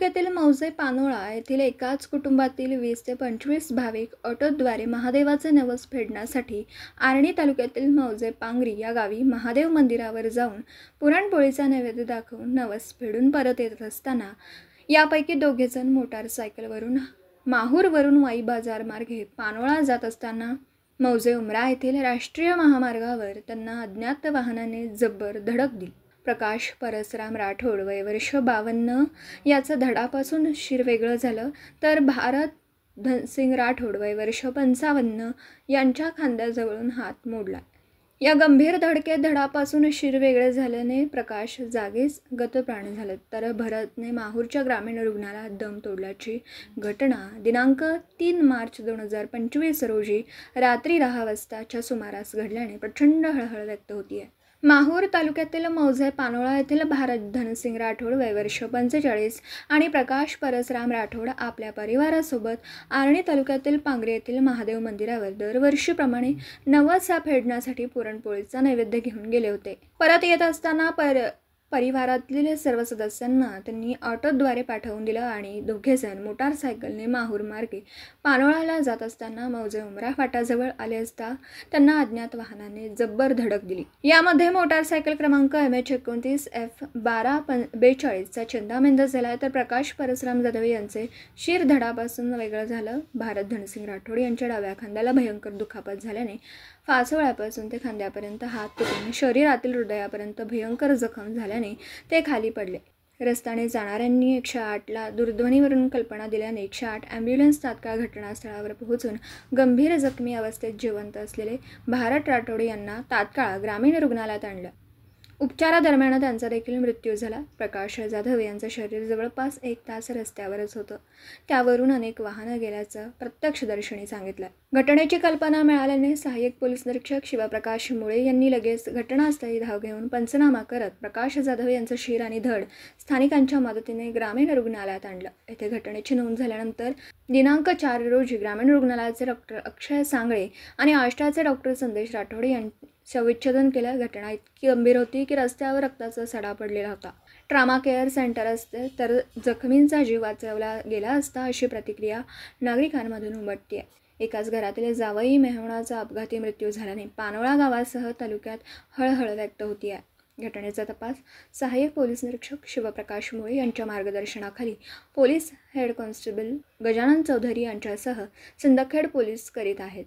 तालुक्यातील मौजे पानोळा येथील एकाच कुटुंबातील 20 ते 25 भाविक ऑटोद्वारे महादेवाचे नवस फेडण्यासाठी आर्णी तालुक्यातील मौजे पांगरी या गावी महादेव मंदिरावर जाऊन पुरणपोळीचा नैवेद्य दाखवून नवस फेडून परत येत असताना यापैकी दोघेजण मोटारसायकलवरून माहूरवरून वाई बाजार मार्गे पानोळा जात असताना मौजे उमरा येथील राष्ट्रीय महामार्गावर त्यांना अज्ञात वाहनाने जब्बर धडक दिली. प्रकाश परसराम राठोड वय वर्ष 52 याचं धडापासून शिर वेगळं झालं, तर भारत धनसिंग राठोड वय वर्ष 55 यांच्या खांद्याजवळून हात मोडला. या गंभीर धडकेत धडापासून शिर वेगळे झाल्याने प्रकाश जागीच गतप्राण झालं, तर भरतने माहूरच्या ग्रामीण रुग्णालयात दम तोडल्याची घटना दिनांक 3 मार्च 2025 रोजी रात्री 10 वाजताच्या सुमारास घडल्याने प्रचंड हळहळ व्यक्त होतीये. माहूर तालुक्यातील मौजे पानोळा येथील भारत धनसिंग राठोड वय वर्ष 45 आणि प्रकाश परसराम राठोड आपल्या परिवारासोबत आर्णी तालुक्यातील पांगरी येथील महादेव मंदिरावर दरवर्षीप्रमाणे नवस फेडण्यासाठी पुरणपोळीचा नैवेद्य घेऊन गेले होते. परत येत असताना परिवारातील सर्व सदस्यांना त्यांनी ऑटोद्वारे पाठवून दिलं आणि दोघेजण मोटारसायकलने माहूर मार्गे पानोळाला जात असताना मौजे उमरा फाटाजवळ आले असता त्यांना अज्ञात वाहनाने जब्बर धडक दिली. यामध्ये मोटारसायकल क्रमांक MH29F1242 चा चेंदामेंदा झाला, तर प्रकाश परसराम जाधव यांचे शिर धडापासून वेगळं झालं. भारत धनसिंग राठोड यांच्या डाव्या खांद्याला भयंकर दुखापत झाल्याने फासोळ्यापासून ते खांद्यापर्यंत हात तुटून शरीरातील हृदयापर्यंत भयंकर जखम झाल्याने ते खाली पडले. रस्त्याने जाणाऱ्यांनी 108ला दूरध्वनीवरून कल्पना दिल्याने 108 ॲम्ब्युलन्स तात्काळ घटनास्थळावर पोहोचून गंभीर जखमी अवस्थेत जिवंत असलेले भारत राठोड यांना तात्काळ ग्रामीण रुग्णालयात आणलं. उपचारादरम्यान त्यांचा देखील मृत्यू झाला. प्रकाश जाधव यांचं शरीर जवळपास 1 तास रस्त्यावरच होतं. त्यावरून अनेक वाहनं गेल्याचं प्रत्यक्षदर्शींनी सांगितलं. घटनेची कल्पना मिळाल्याने सहाय्यक पोलीस निरीक्षक शिवप्रकाश मुळे यांनी लगेच घटनास्थळी धाव घेऊन पंचनामा करत प्रकाश जाधव यांचं शिर आणि धड स्थानिकांच्या मदतीने ग्रामीण रुग्णालयात आणलं. येथे घटनेची नोंद झाल्यानंतर दिनांक 4 रोजी ग्रामीण रुग्णालयाचे डॉक्टर अक्षय सांगळे आणि आष्टाचे डॉक्टर संदेश राठोड यांनी शवविच्छेदन केलं. घटना इतकी गंभीर होती की रस्त्यावर रक्ताचा सडा पडलेला होता. ट्रामा केअर सेंटर असते तर जखमींचा जीव वाचवला गेला असता, अशी प्रतिक्रिया नागरिकांमधून उमटते. एकाच घरातील जावई मेहुणाचा अपघाती मृत्यू झाल्याने पानोळा गावासह तालुक्यात हळहळ व्यक्त होती. घटनेचा तपास सहाय्यक पोलीस निरीक्षक शिवप्रकाश मुळे यांच्या मार्गदर्शनाखाली police head constable Gajanan Chaudhari यांच्यासह सिंदखेड पोलीस करीत आहेत.